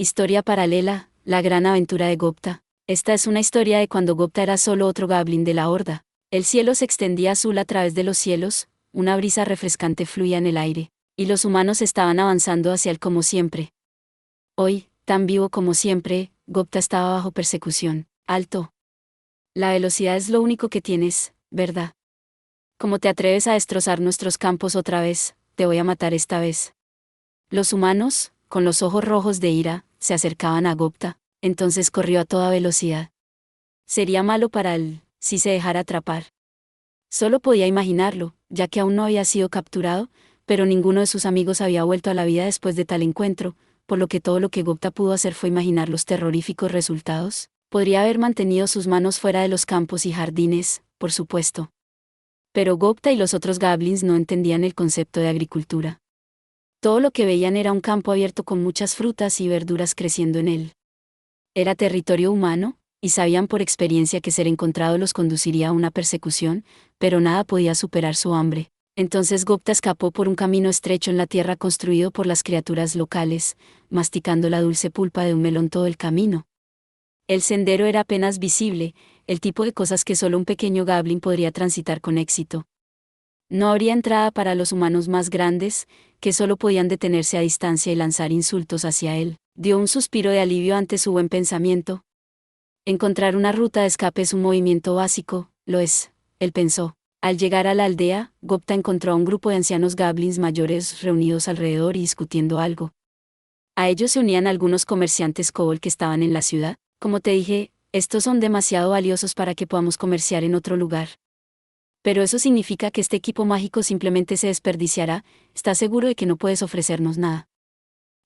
Historia paralela, la gran aventura de Gupta. Esta es una historia de cuando Gupta era solo otro goblin de la horda. El cielo se extendía azul a través de los cielos, una brisa refrescante fluía en el aire, y los humanos estaban avanzando hacia él como siempre. Hoy, tan vivo como siempre, Gupta estaba bajo persecución. Alto. La velocidad es lo único que tienes, ¿verdad? ¿Cómo te atreves a destrozar nuestros campos otra vez? Te voy a matar esta vez. Los humanos, con los ojos rojos de ira, se acercaban a Gupta, entonces corrió a toda velocidad. Sería malo para él, si se dejara atrapar. Solo podía imaginarlo, ya que aún no había sido capturado, pero ninguno de sus amigos había vuelto a la vida después de tal encuentro, por lo que todo lo que Gupta pudo hacer fue imaginar los terroríficos resultados. Podría haber mantenido sus manos fuera de los campos y jardines, por supuesto. Pero Gupta y los otros goblins no entendían el concepto de agricultura. Todo lo que veían era un campo abierto con muchas frutas y verduras creciendo en él. Era territorio humano, y sabían por experiencia que ser encontrado los conduciría a una persecución, pero nada podía superar su hambre. Entonces Gupta escapó por un camino estrecho en la tierra construido por las criaturas locales, masticando la dulce pulpa de un melón todo el camino. El sendero era apenas visible, el tipo de cosas que solo un pequeño goblin podría transitar con éxito. No habría entrada para los humanos más grandes, que solo podían detenerse a distancia y lanzar insultos hacia él. Dio un suspiro de alivio ante su buen pensamiento. Encontrar una ruta de escape es un movimiento básico, lo es, él pensó. Al llegar a la aldea, Gupta encontró a un grupo de ancianos goblins mayores reunidos alrededor y discutiendo algo. A ellos se unían algunos comerciantes kobold que estaban en la ciudad. Como te dije, estos son demasiado valiosos para que podamos comerciar en otro lugar. Pero eso significa que este equipo mágico simplemente se desperdiciará. ¿Estás seguro de que no puedes ofrecernos nada?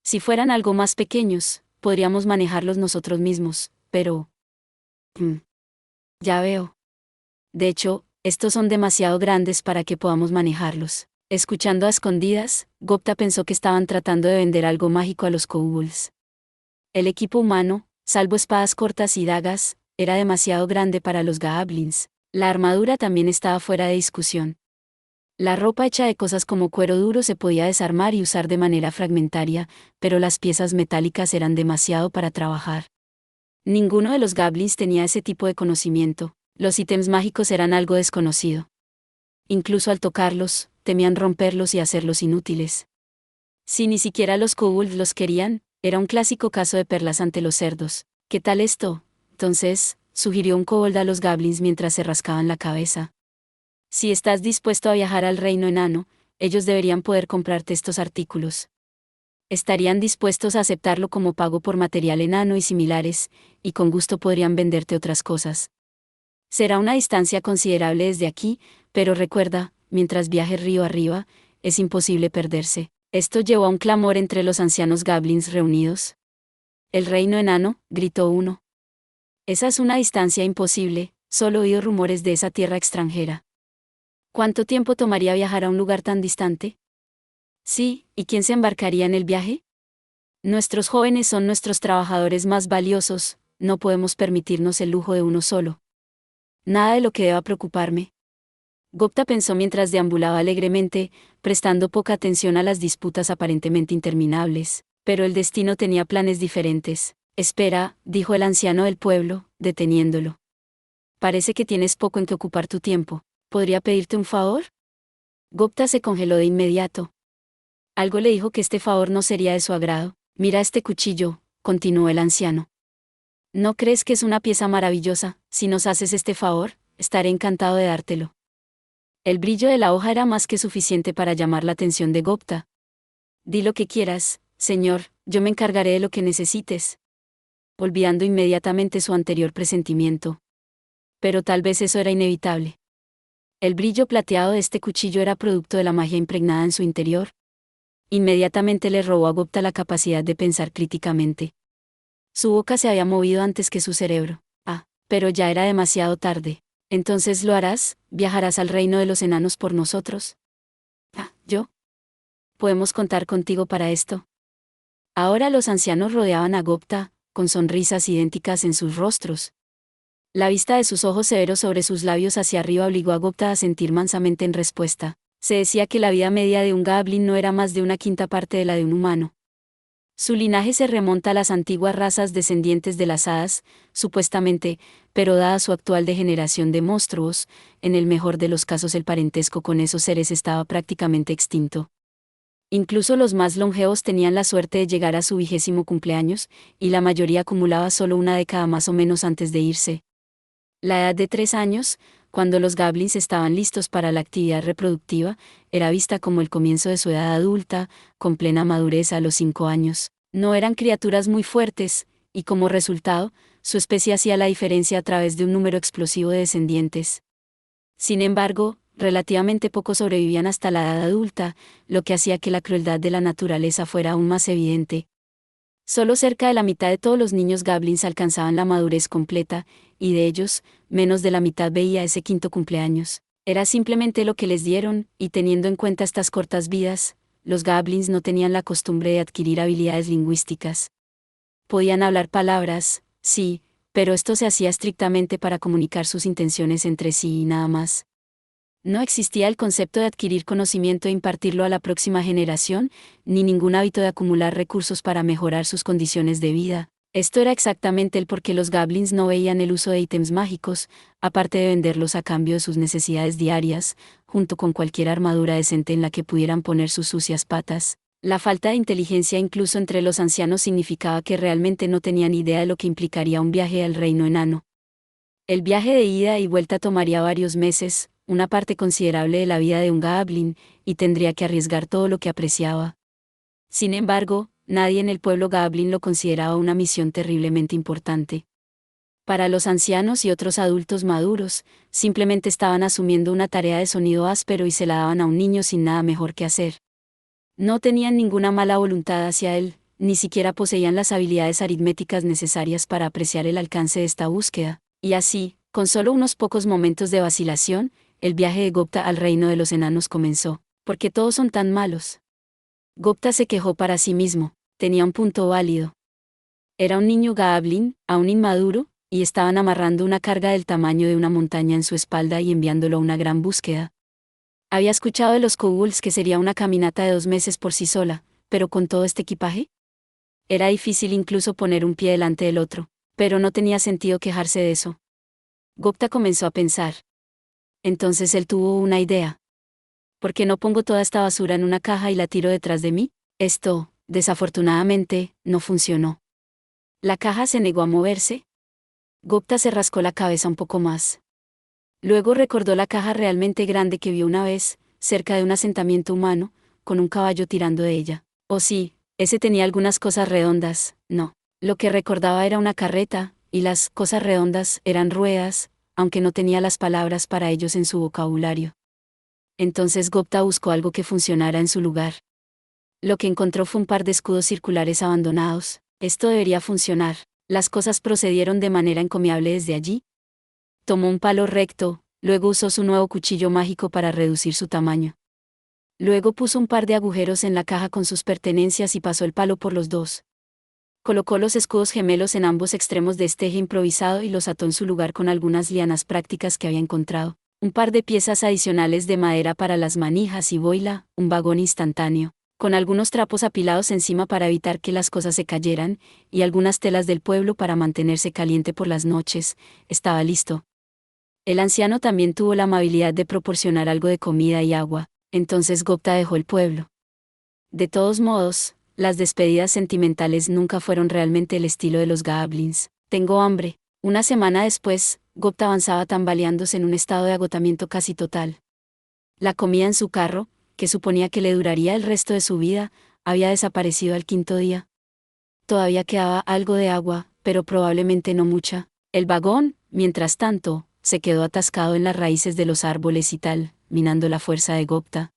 Si fueran algo más pequeños, podríamos manejarlos nosotros mismos, pero... ya veo. De hecho, estos son demasiado grandes para que podamos manejarlos. Escuchando a escondidas, Gupta pensó que estaban tratando de vender algo mágico a los kobolds. El equipo humano, salvo espadas cortas y dagas, era demasiado grande para los goblins. La armadura también estaba fuera de discusión. La ropa hecha de cosas como cuero duro se podía desarmar y usar de manera fragmentaria, pero las piezas metálicas eran demasiado para trabajar. Ninguno de los goblins tenía ese tipo de conocimiento. Los ítems mágicos eran algo desconocido. Incluso al tocarlos, temían romperlos y hacerlos inútiles. Si ni siquiera los kobolds los querían, era un clásico caso de perlas ante los cerdos. ¿Qué tal esto? Entonces, sugirió un kobold a los goblins mientras se rascaban la cabeza. Si estás dispuesto a viajar al reino enano, ellos deberían poder comprarte estos artículos. Estarían dispuestos a aceptarlo como pago por material enano y similares, y con gusto podrían venderte otras cosas. Será una distancia considerable desde aquí, pero recuerda, mientras viajes río arriba, es imposible perderse. Esto llevó a un clamor entre los ancianos goblins reunidos. «El reino enano», gritó uno. «Esa es una distancia imposible, solo he oído rumores de esa tierra extranjera». «¿Cuánto tiempo tomaría viajar a un lugar tan distante?» «Sí, ¿y quién se embarcaría en el viaje?» «Nuestros jóvenes son nuestros trabajadores más valiosos, no podemos permitirnos el lujo de uno solo». «Nada de lo que deba preocuparme». Gupta pensó mientras deambulaba alegremente, prestando poca atención a las disputas aparentemente interminables, pero el destino tenía planes diferentes. «Espera», dijo el anciano del pueblo, deteniéndolo. «Parece que tienes poco en que ocupar tu tiempo. ¿Podría pedirte un favor?» Gupta se congeló de inmediato. Algo le dijo que este favor no sería de su agrado. «Mira este cuchillo», continuó el anciano. «¿No crees que es una pieza maravillosa? Si nos haces este favor, estaré encantado de dártelo». El brillo de la hoja era más que suficiente para llamar la atención de Gupta. «Di lo que quieras, señor, yo me encargaré de lo que necesites», olvidando inmediatamente su anterior presentimiento. Pero tal vez eso era inevitable. El brillo plateado de este cuchillo era producto de la magia impregnada en su interior. Inmediatamente le robó a Gupta la capacidad de pensar críticamente. Su boca se había movido antes que su cerebro. Pero ya era demasiado tarde. «Entonces lo harás, viajarás al reino de los enanos por nosotros». ¿Yo? ¿Podemos contar contigo para esto? Ahora los ancianos rodeaban a Gupta, con sonrisas idénticas en sus rostros. La vista de sus ojos severos sobre sus labios hacia arriba obligó a Gupta a sentir mansamente en respuesta. Se decía que la vida media de un goblin no era más de una quinta parte de la de un humano. Su linaje se remonta a las antiguas razas descendientes de las hadas, supuestamente, pero dada su actual degeneración de monstruos, en el mejor de los casos el parentesco con esos seres estaba prácticamente extinto. Incluso los más longevos tenían la suerte de llegar a su 20º cumpleaños, y la mayoría acumulaba solo una década más o menos antes de irse. La edad de 3 años, cuando los goblins estaban listos para la actividad reproductiva, era vista como el comienzo de su edad adulta, con plena madurez a los 5 años. No eran criaturas muy fuertes, y como resultado, su especie hacía la diferencia a través de un número explosivo de descendientes. Sin embargo, relativamente pocos sobrevivían hasta la edad adulta, lo que hacía que la crueldad de la naturaleza fuera aún más evidente. Solo cerca de la mitad de todos los niños goblins alcanzaban la madurez completa, y de ellos, menos de la mitad veía ese 5º cumpleaños. Era simplemente lo que les dieron, y teniendo en cuenta estas cortas vidas, los goblins no tenían la costumbre de adquirir habilidades lingüísticas. Podían hablar palabras, sí, pero esto se hacía estrictamente para comunicar sus intenciones entre sí y nada más. No existía el concepto de adquirir conocimiento e impartirlo a la próxima generación, ni ningún hábito de acumular recursos para mejorar sus condiciones de vida. Esto era exactamente el por qué los goblins no veían el uso de ítems mágicos, aparte de venderlos a cambio de sus necesidades diarias, junto con cualquier armadura decente en la que pudieran poner sus sucias patas. La falta de inteligencia incluso entre los ancianos significaba que realmente no tenían idea de lo que implicaría un viaje al reino enano. El viaje de ida y vuelta tomaría varios meses, una parte considerable de la vida de un goblin, y tendría que arriesgar todo lo que apreciaba. Sin embargo, nadie en el pueblo goblin lo consideraba una misión terriblemente importante. Para los ancianos y otros adultos maduros, simplemente estaban asumiendo una tarea de sonido áspero y se la daban a un niño sin nada mejor que hacer. No tenían ninguna mala voluntad hacia él, ni siquiera poseían las habilidades aritméticas necesarias para apreciar el alcance de esta búsqueda, y así, con solo unos pocos momentos de vacilación, el viaje de Gopta al reino de los enanos comenzó. ¿Por qué todos son tan malos? Gopta se quejó para sí mismo, tenía un punto válido. Era un niño goblin, aún inmaduro, y estaban amarrando una carga del tamaño de una montaña en su espalda y enviándolo a una gran búsqueda. Había escuchado de los kobolds que sería una caminata de 2 meses por sí sola, pero con todo este equipaje. Era difícil incluso poner un pie delante del otro, pero no tenía sentido quejarse de eso. Gopta comenzó a pensar. Entonces él tuvo una idea. ¿Por qué no pongo toda esta basura en una caja y la tiro detrás de mí? Esto, desafortunadamente, no funcionó. La caja se negó a moverse. Gopta se rascó la cabeza un poco más. Luego recordó la caja realmente grande que vio una vez, cerca de un asentamiento humano, con un caballo tirando de ella. Oh sí, ese tenía algunas cosas redondas, no. Lo que recordaba era una carreta, y las cosas redondas eran ruedas, aunque no tenía las palabras para ellos en su vocabulario. Entonces Gopta buscó algo que funcionara en su lugar. Lo que encontró fue un par de escudos circulares abandonados. Esto debería funcionar. Las cosas procedieron de manera encomiable desde allí. Tomó un palo recto, luego usó su nuevo cuchillo mágico para reducir su tamaño. Luego puso un par de agujeros en la caja con sus pertenencias y pasó el palo por los dos. Colocó los escudos gemelos en ambos extremos de este eje improvisado y los ató en su lugar con algunas lianas prácticas que había encontrado, un par de piezas adicionales de madera para las manijas y boila, un vagón instantáneo, con algunos trapos apilados encima para evitar que las cosas se cayeran, y algunas telas del pueblo para mantenerse caliente por las noches. Estaba listo. El anciano también tuvo la amabilidad de proporcionar algo de comida y agua, entonces Gopta dejó el pueblo. De todos modos, las despedidas sentimentales nunca fueron realmente el estilo de los goblins. Tengo hambre. Una semana después, Gopta avanzaba tambaleándose en un estado de agotamiento casi total. La comida en su carro, que suponía que le duraría el resto de su vida, había desaparecido al 5.º día. Todavía quedaba algo de agua, pero probablemente no mucha. El vagón, mientras tanto, se quedó atascado en las raíces de los árboles y tal, minando la fuerza de Gopta.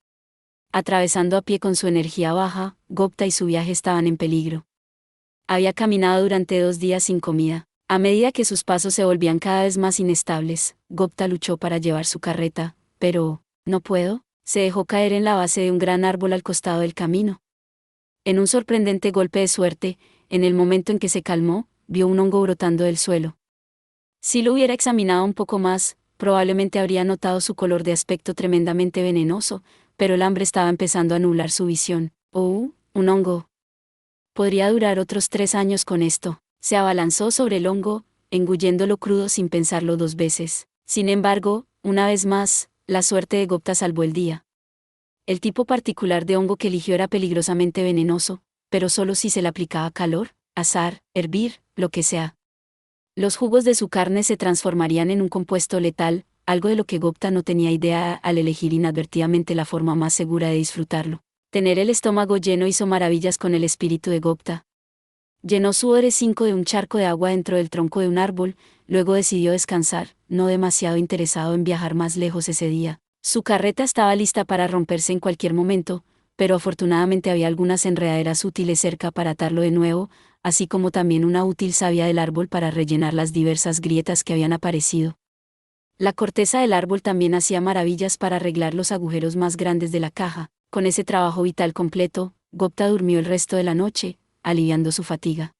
Atravesando a pie con su energía baja, Gopta y su viaje estaban en peligro. Había caminado durante 2 días sin comida. A medida que sus pasos se volvían cada vez más inestables, Gopta luchó para llevar su carreta, pero, ¿no puedo? Se dejó caer en la base de un gran árbol al costado del camino. En un sorprendente golpe de suerte, en el momento en que se calmó, vio un hongo brotando del suelo. Si lo hubiera examinado un poco más, probablemente habría notado su color de aspecto tremendamente venenoso, pero el hambre estaba empezando a nublar su visión. ¡Oh, un hongo! Podría durar otros 3 años con esto. Se abalanzó sobre el hongo, engulléndolo crudo sin pensarlo 2 veces. Sin embargo, una vez más, la suerte de Gupta salvó el día. El tipo particular de hongo que eligió era peligrosamente venenoso, pero solo si se le aplicaba calor, asar, hervir, lo que sea. Los jugos de su carne se transformarían en un compuesto letal, algo de lo que Gupta no tenía idea al elegir inadvertidamente la forma más segura de disfrutarlo. Tener el estómago lleno hizo maravillas con el espíritu de Gupta. Llenó su OR-5 de un charco de agua dentro del tronco de un árbol, luego decidió descansar, no demasiado interesado en viajar más lejos ese día. Su carreta estaba lista para romperse en cualquier momento, pero afortunadamente había algunas enredaderas útiles cerca para atarlo de nuevo, así como también una útil savia del árbol para rellenar las diversas grietas que habían aparecido. La corteza del árbol también hacía maravillas para arreglar los agujeros más grandes de la caja. Con ese trabajo vital completo, Gupta durmió el resto de la noche, aliviando su fatiga.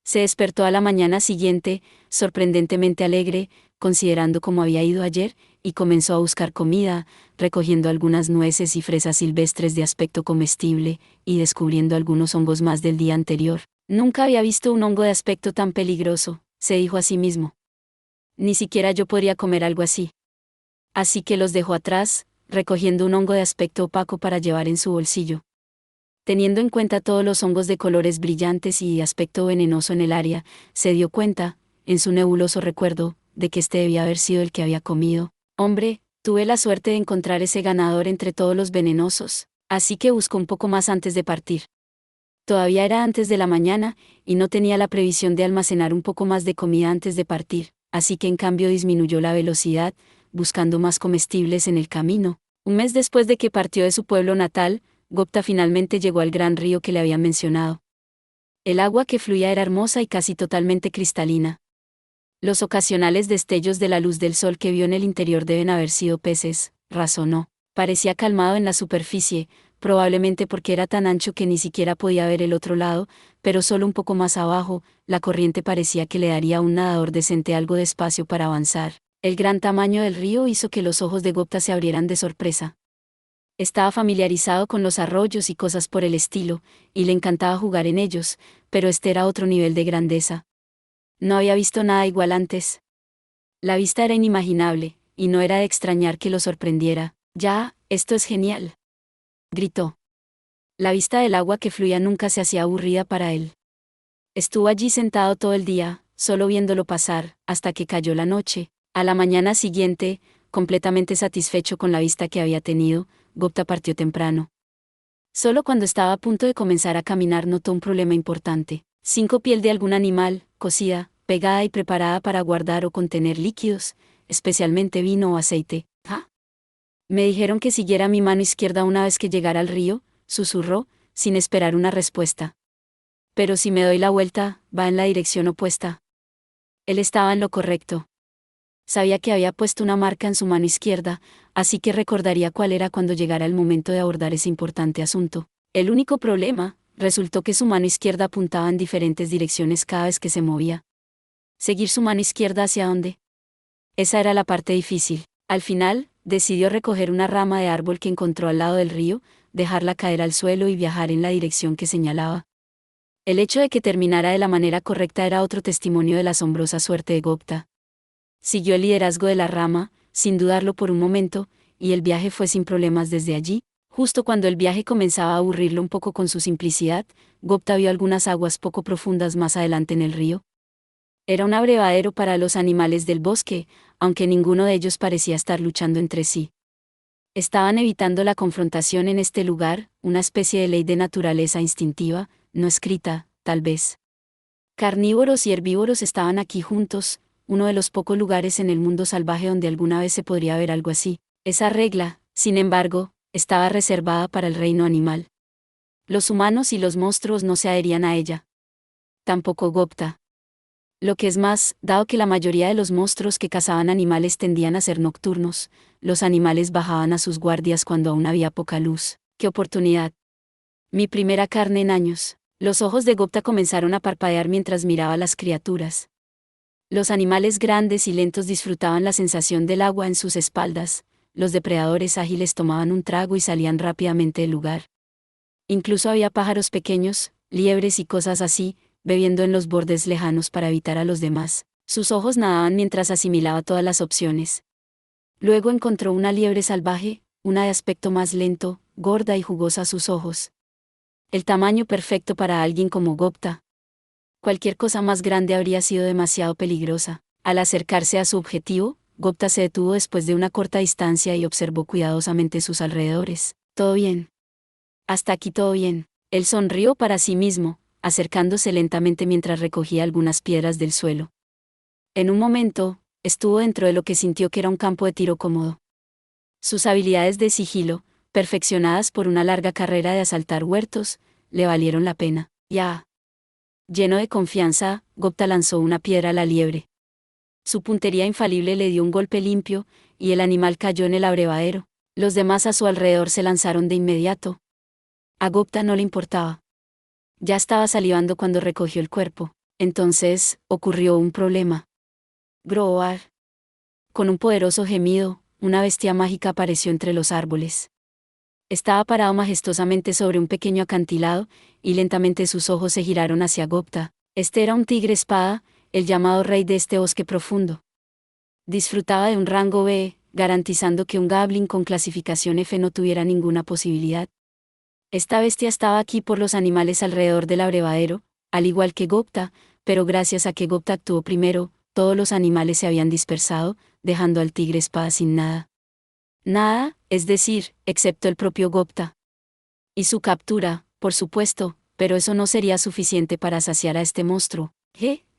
Se despertó a la mañana siguiente, sorprendentemente alegre, considerando cómo había ido ayer, y comenzó a buscar comida, recogiendo algunas nueces y fresas silvestres de aspecto comestible, y descubriendo algunos hongos más del día anterior. Nunca había visto un hongo de aspecto tan peligroso, se dijo a sí mismo. Ni siquiera yo podría comer algo así. Así que los dejó atrás, recogiendo un hongo de aspecto opaco para llevar en su bolsillo. Teniendo en cuenta todos los hongos de colores brillantes y de aspecto venenoso en el área, se dio cuenta, en su nebuloso recuerdo, de que este debía haber sido el que había comido. Hombre, tuve la suerte de encontrar ese ganador entre todos los venenosos, así que buscó un poco más antes de partir. Todavía era antes de la mañana, y no tenía la previsión de almacenar un poco más de comida antes de partir, así que en cambio disminuyó la velocidad, buscando más comestibles en el camino. Un mes después de que partió de su pueblo natal, Gupta finalmente llegó al gran río que le habían mencionado. El agua que fluía era hermosa y casi totalmente cristalina. Los ocasionales destellos de la luz del sol que vio en el interior deben haber sido peces, razonó. Parecía calmado en la superficie, probablemente porque era tan ancho que ni siquiera podía ver el otro lado, pero solo un poco más abajo, la corriente parecía que le daría a un nadador decente algo de espacio para avanzar. El gran tamaño del río hizo que los ojos de Gupta se abrieran de sorpresa. Estaba familiarizado con los arroyos y cosas por el estilo, y le encantaba jugar en ellos, pero este era otro nivel de grandeza. No había visto nada igual antes. La vista era inimaginable, y no era de extrañar que lo sorprendiera. «Ya, esto es genial», gritó. La vista del agua que fluía nunca se hacía aburrida para él. Estuvo allí sentado todo el día, solo viéndolo pasar, hasta que cayó la noche. A la mañana siguiente, completamente satisfecho con la vista que había tenido, Gupta partió temprano. Solo cuando estaba a punto de comenzar a caminar notó un problema importante. 5 piel de algún animal, cocida, pegada y preparada para guardar o contener líquidos, especialmente vino o aceite. «¿Ah? Me dijeron que siguiera mi mano izquierda una vez que llegara al río», susurró, sin esperar una respuesta. «Pero si me doy la vuelta, va en la dirección opuesta». Él estaba en lo correcto. Sabía que había puesto una marca en su mano izquierda, así que recordaría cuál era cuando llegara el momento de abordar ese importante asunto. El único problema, resultó que su mano izquierda apuntaba en diferentes direcciones cada vez que se movía. ¿Seguir su mano izquierda hacia dónde? Esa era la parte difícil. Al final, decidió recoger una rama de árbol que encontró al lado del río, dejarla caer al suelo y viajar en la dirección que señalaba. El hecho de que terminara de la manera correcta era otro testimonio de la asombrosa suerte de Gupta. Siguió el liderazgo de la rama, sin dudarlo por un momento, y el viaje fue sin problemas desde allí. Justo cuando el viaje comenzaba a aburrirlo un poco con su simplicidad, Gupta vio algunas aguas poco profundas más adelante en el río. Era un abrevadero para los animales del bosque, aunque ninguno de ellos parecía estar luchando entre sí. Estaban evitando la confrontación en este lugar, una especie de ley de naturaleza instintiva, no escrita, tal vez. Carnívoros y herbívoros estaban aquí juntos, uno de los pocos lugares en el mundo salvaje donde alguna vez se podría ver algo así. Esa regla, sin embargo, estaba reservada para el reino animal. Los humanos y los monstruos no se adherían a ella. Tampoco Gupta. Lo que es más, dado que la mayoría de los monstruos que cazaban animales tendían a ser nocturnos, los animales bajaban a sus guardias cuando aún había poca luz. ¡Qué oportunidad! Mi primera carne en años. Los ojos de Gupta comenzaron a parpadear mientras miraba a las criaturas. Los animales grandes y lentos disfrutaban la sensación del agua en sus espaldas, los depredadores ágiles tomaban un trago y salían rápidamente del lugar. Incluso había pájaros pequeños, liebres y cosas así, bebiendo en los bordes lejanos para evitar a los demás. Sus ojos nadaban mientras asimilaba todas las opciones. Luego encontró una liebre salvaje, una de aspecto más lento, gorda y jugosa a sus ojos. El tamaño perfecto para alguien como Gupta. Cualquier cosa más grande habría sido demasiado peligrosa. Al acercarse a su objetivo, Gupta se detuvo después de una corta distancia y observó cuidadosamente sus alrededores. ¿Todo bien? Hasta aquí todo bien. Él sonrió para sí mismo, acercándose lentamente mientras recogía algunas piedras del suelo. En un momento, estuvo dentro de lo que sintió que era un campo de tiro cómodo. Sus habilidades de sigilo, perfeccionadas por una larga carrera de asaltar huertos, le valieron la pena. Ya. Lleno de confianza, Gupta lanzó una piedra a la liebre. Su puntería infalible le dio un golpe limpio, y el animal cayó en el abrevadero. Los demás a su alrededor se lanzaron de inmediato. A Gupta no le importaba. Ya estaba salivando cuando recogió el cuerpo. Entonces, ocurrió un problema. Groar. Con un poderoso gemido, una bestia mágica apareció entre los árboles. Estaba parado majestuosamente sobre un pequeño acantilado, y lentamente sus ojos se giraron hacia Gupta. Este era un tigre espada, el llamado rey de este bosque profundo. Disfrutaba de un rango B, garantizando que un Goblin con clasificación F no tuviera ninguna posibilidad. Esta bestia estaba aquí por los animales alrededor del abrevadero, al igual que Gupta, pero gracias a que Gupta actuó primero, todos los animales se habían dispersado, dejando al tigre espada sin nada. Nada, es decir, excepto el propio Gupta. Y su captura, por supuesto, pero eso no sería suficiente para saciar a este monstruo.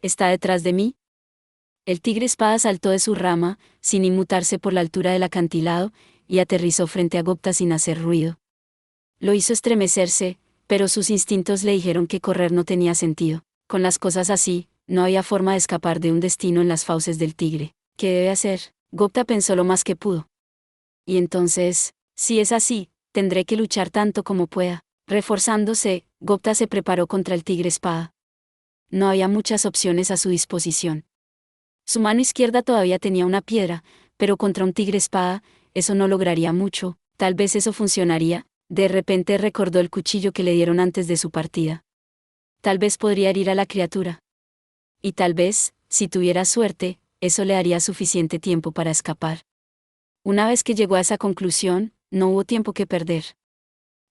¿Está detrás de mí? El tigre espada saltó de su rama, sin inmutarse por la altura del acantilado, y aterrizó frente a Gupta sin hacer ruido. Lo hizo estremecerse, pero sus instintos le dijeron que correr no tenía sentido. Con las cosas así, no había forma de escapar de un destino en las fauces del tigre. ¿Qué debe hacer? Gupta pensó lo más que pudo. Y entonces, si es así, tendré que luchar tanto como pueda. Reforzándose, Gupta se preparó contra el tigre espada. No había muchas opciones a su disposición. Su mano izquierda todavía tenía una piedra, pero contra un tigre espada, eso no lograría mucho. Tal vez eso funcionaría. De repente recordó el cuchillo que le dieron antes de su partida. Tal vez podría herir a la criatura. Y tal vez, si tuviera suerte, eso le daría suficiente tiempo para escapar. Una vez que llegó a esa conclusión, no hubo tiempo que perder.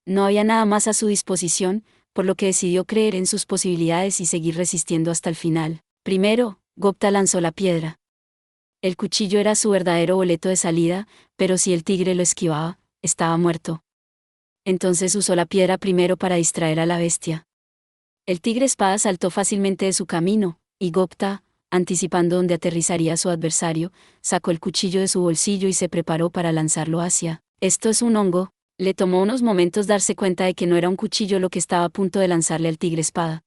No había nada más a su disposición, por lo que decidió creer en sus posibilidades y seguir resistiendo hasta el final. Primero, Gupta lanzó la piedra. El cuchillo era su verdadero boleto de salida, pero si el tigre lo esquivaba, estaba muerto. Entonces usó la piedra primero para distraer a la bestia. El tigre espada saltó fácilmente de su camino, y Gupta, anticipando dónde aterrizaría su adversario, sacó el cuchillo de su bolsillo y se preparó para lanzarlo hacia. Esto es un hongo. Le tomó unos momentos darse cuenta de que no era un cuchillo lo que estaba a punto de lanzarle al tigre espada.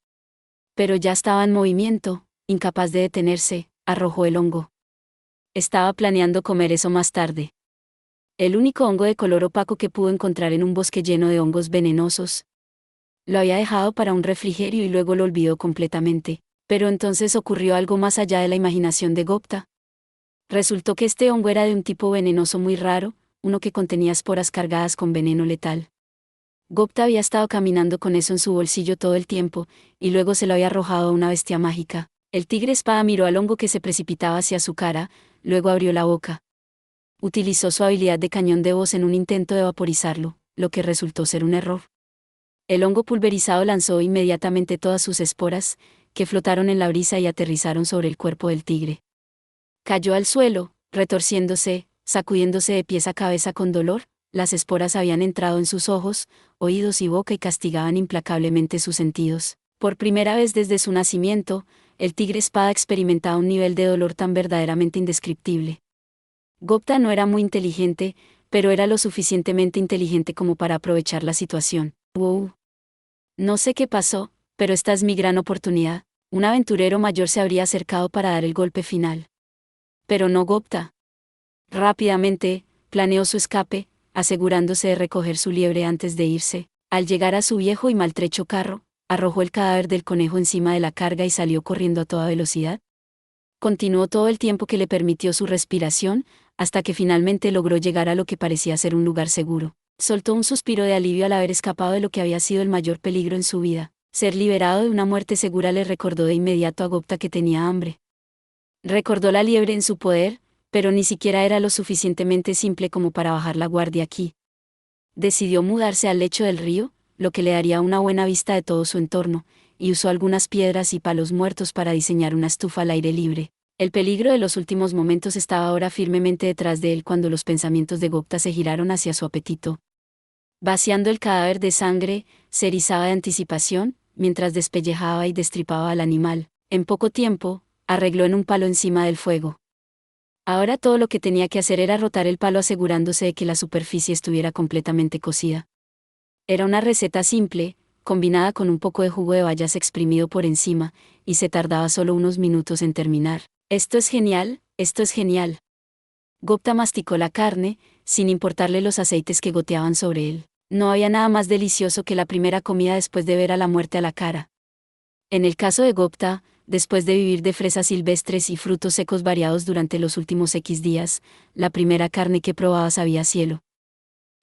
Pero ya estaba en movimiento, incapaz de detenerse, arrojó el hongo. Estaba planeando comer eso más tarde. El único hongo de color opaco que pudo encontrar en un bosque lleno de hongos venenosos. Lo había dejado para un refrigerio y luego lo olvidó completamente. Pero entonces ocurrió algo más allá de la imaginación de Gupta. Resultó que este hongo era de un tipo venenoso muy raro, uno que contenía esporas cargadas con veneno letal. Gupta había estado caminando con eso en su bolsillo todo el tiempo, y luego se lo había arrojado a una bestia mágica. El tigre espada miró al hongo que se precipitaba hacia su cara, luego abrió la boca. Utilizó su habilidad de cañón de voz en un intento de vaporizarlo, lo que resultó ser un error. El hongo pulverizado lanzó inmediatamente todas sus esporas, que flotaron en la brisa y aterrizaron sobre el cuerpo del tigre. Cayó al suelo, retorciéndose, sacudiéndose de pies a cabeza con dolor. Las esporas habían entrado en sus ojos, oídos y boca y castigaban implacablemente sus sentidos. Por primera vez desde su nacimiento, el tigre espada experimentaba un nivel de dolor tan verdaderamente indescriptible. Gupta no era muy inteligente, pero era lo suficientemente inteligente como para aprovechar la situación. ¡Wow! No sé qué pasó, pero esta es mi gran oportunidad. Un aventurero mayor se habría acercado para dar el golpe final. Pero no Gupta. Rápidamente, planeó su escape, asegurándose de recoger su liebre antes de irse. Al llegar a su viejo y maltrecho carro, arrojó el cadáver del conejo encima de la carga y salió corriendo a toda velocidad. Continuó todo el tiempo que le permitió su respiración, hasta que finalmente logró llegar a lo que parecía ser un lugar seguro. Soltó un suspiro de alivio al haber escapado de lo que había sido el mayor peligro en su vida. Ser liberado de una muerte segura le recordó de inmediato a Gupta que tenía hambre. Recordó la liebre en su poder, pero ni siquiera era lo suficientemente simple como para bajar la guardia aquí. Decidió mudarse al lecho del río, lo que le daría una buena vista de todo su entorno, y usó algunas piedras y palos muertos para diseñar una estufa al aire libre. El peligro de los últimos momentos estaba ahora firmemente detrás de él cuando los pensamientos de Gupta se giraron hacia su apetito. Vaciando el cadáver de sangre, se erizaba de anticipación, mientras despellejaba y destripaba al animal. En poco tiempo, arregló en un palo encima del fuego. Ahora todo lo que tenía que hacer era rotar el palo asegurándose de que la superficie estuviera completamente cocida. Era una receta simple, combinada con un poco de jugo de bayas exprimido por encima, y se tardaba solo unos minutos en terminar. Esto es genial, esto es genial. Gupta masticó la carne, sin importarle los aceites que goteaban sobre él. No había nada más delicioso que la primera comida después de ver a la muerte a la cara. En el caso de Gupta, después de vivir de fresas silvestres y frutos secos variados durante los últimos X días, la primera carne que probaba sabía a cielo.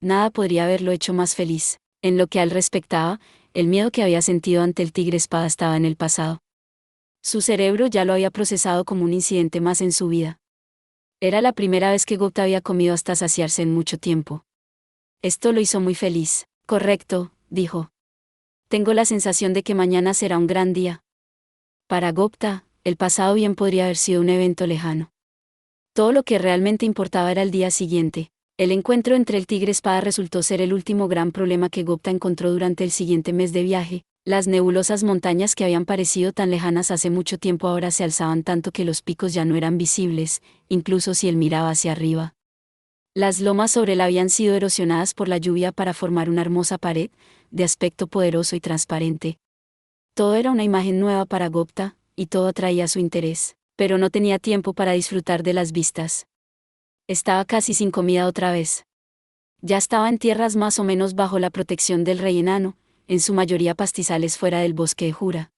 Nada podría haberlo hecho más feliz. En lo que a él respectaba, el miedo que había sentido ante el tigre espada estaba en el pasado. Su cerebro ya lo había procesado como un incidente más en su vida. Era la primera vez que Gupta había comido hasta saciarse en mucho tiempo. Esto lo hizo muy feliz. Correcto, dijo. Tengo la sensación de que mañana será un gran día. Para Gupta, el pasado bien podría haber sido un evento lejano. Todo lo que realmente importaba era el día siguiente. El encuentro entre el tigre espada resultó ser el último gran problema que Gupta encontró durante el siguiente mes de viaje. Las nebulosas montañas que habían parecido tan lejanas hace mucho tiempo ahora se alzaban tanto que los picos ya no eran visibles, incluso si él miraba hacia arriba. Las lomas sobre él habían sido erosionadas por la lluvia para formar una hermosa pared, de aspecto poderoso y transparente. Todo era una imagen nueva para Gupta, y todo atraía su interés, pero no tenía tiempo para disfrutar de las vistas. Estaba casi sin comida otra vez. Ya estaba en tierras más o menos bajo la protección del rey enano, en su mayoría pastizales fuera del bosque de Jura.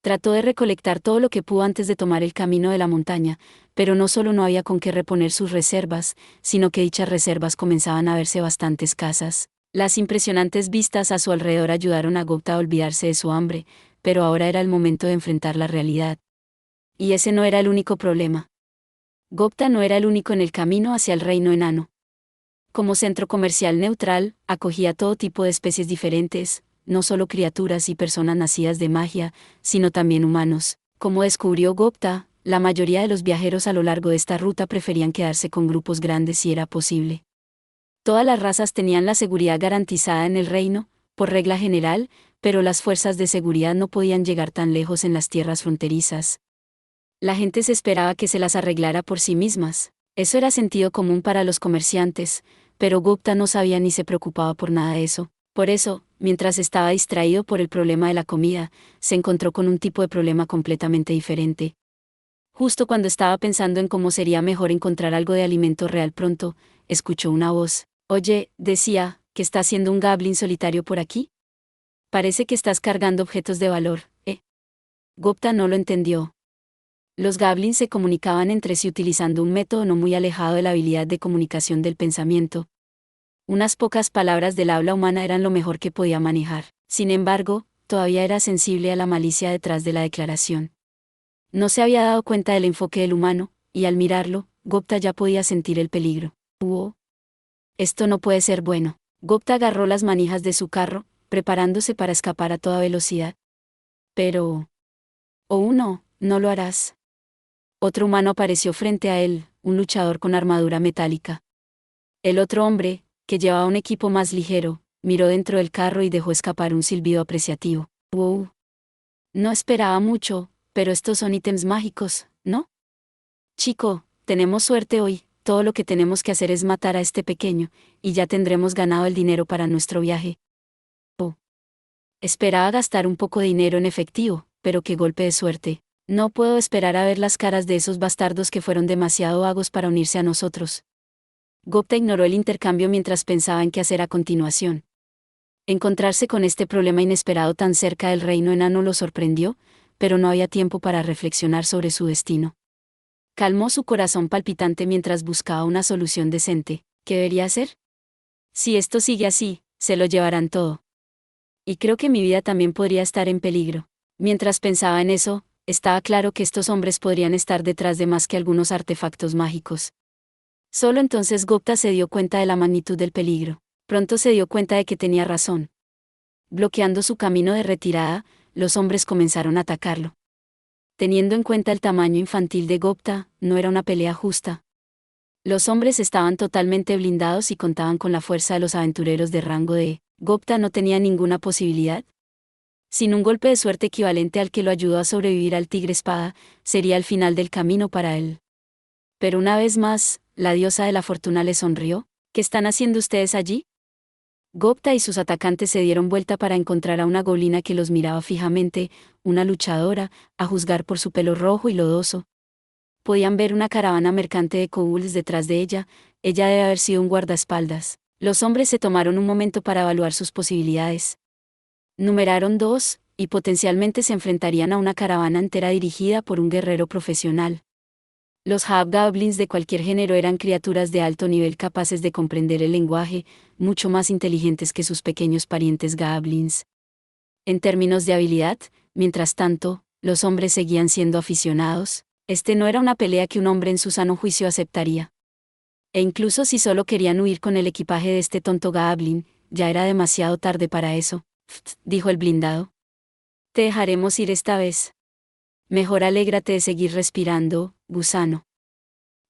Trató de recolectar todo lo que pudo antes de tomar el camino de la montaña, pero no solo no había con qué reponer sus reservas, sino que dichas reservas comenzaban a verse bastante escasas. Las impresionantes vistas a su alrededor ayudaron a Gupta a olvidarse de su hambre, pero ahora era el momento de enfrentar la realidad. Y ese no era el único problema. Gupta no era el único en el camino hacia el reino enano. Como centro comercial neutral, acogía todo tipo de especies diferentes, no solo criaturas y personas nacidas de magia, sino también humanos. Como descubrió Gupta, la mayoría de los viajeros a lo largo de esta ruta preferían quedarse con grupos grandes si era posible. Todas las razas tenían la seguridad garantizada en el reino, por regla general, pero las fuerzas de seguridad no podían llegar tan lejos en las tierras fronterizas. La gente se esperaba que se las arreglara por sí mismas. Eso era sentido común para los comerciantes, pero Gupta no sabía ni se preocupaba por nada de eso. Por eso, mientras estaba distraído por el problema de la comida, se encontró con un tipo de problema completamente diferente. Justo cuando estaba pensando en cómo sería mejor encontrar algo de alimento real pronto, escuchó una voz. Oye, decía, ¿qué está haciendo un goblin solitario por aquí? Parece que estás cargando objetos de valor, ¿eh? Gupta no lo entendió. Los goblins se comunicaban entre sí utilizando un método no muy alejado de la habilidad de comunicación del pensamiento. Unas pocas palabras del habla humana eran lo mejor que podía manejar. Sin embargo, todavía era sensible a la malicia detrás de la declaración. No se había dado cuenta del enfoque del humano, y al mirarlo, Gupta ya podía sentir el peligro. Esto no puede ser bueno. Gupta agarró las manijas de su carro, preparándose para escapar a toda velocidad. Pero... Oh no, no lo harás. Otro humano apareció frente a él, un luchador con armadura metálica. El otro hombre, que llevaba un equipo más ligero, miró dentro del carro y dejó escapar un silbido apreciativo. ¡Wow! No esperaba mucho, pero estos son ítems mágicos, ¿no? Chico, tenemos suerte hoy, todo lo que tenemos que hacer es matar a este pequeño, y ya tendremos ganado el dinero para nuestro viaje. Oh. Esperaba gastar un poco de dinero en efectivo, pero qué golpe de suerte. No puedo esperar a ver las caras de esos bastardos que fueron demasiado vagos para unirse a nosotros. Gupta ignoró el intercambio mientras pensaba en qué hacer a continuación. Encontrarse con este problema inesperado tan cerca del reino enano lo sorprendió, pero no había tiempo para reflexionar sobre su destino. Calmó su corazón palpitante mientras buscaba una solución decente. ¿Qué debería hacer? Si esto sigue así, se lo llevarán todo. Y creo que mi vida también podría estar en peligro. Mientras pensaba en eso, estaba claro que estos hombres podrían estar detrás de más que algunos artefactos mágicos. Solo entonces Gupta se dio cuenta de la magnitud del peligro. Pronto se dio cuenta de que tenía razón. Bloqueando su camino de retirada, los hombres comenzaron a atacarlo. Teniendo en cuenta el tamaño infantil de Gupta, no era una pelea justa. Los hombres estaban totalmente blindados y contaban con la fuerza de los aventureros de rango de Gupta no tenía ninguna posibilidad. Sin un golpe de suerte equivalente al que lo ayudó a sobrevivir al tigre espada, sería el final del camino para él. Pero una vez más, la diosa de la fortuna le sonrió. ¿Qué están haciendo ustedes allí? Gupta y sus atacantes se dieron vuelta para encontrar a una golina que los miraba fijamente, una luchadora, a juzgar por su pelo rojo y lodoso. Podían ver una caravana mercante de kobolds detrás de ella. Ella debe haber sido un guardaespaldas. Los hombres se tomaron un momento para evaluar sus posibilidades. Numeraron 2, y potencialmente se enfrentarían a una caravana entera dirigida por un guerrero profesional. Los hobgoblins de cualquier género eran criaturas de alto nivel capaces de comprender el lenguaje, mucho más inteligentes que sus pequeños parientes goblins. En términos de habilidad, mientras tanto, los hombres seguían siendo aficionados. No era una pelea que un hombre en su sano juicio aceptaría. E incluso si solo querían huir con el equipaje de este tonto goblin, ya era demasiado tarde para eso, dijo el blindado. Te dejaremos ir esta vez. Mejor alégrate de seguir respirando, gusano.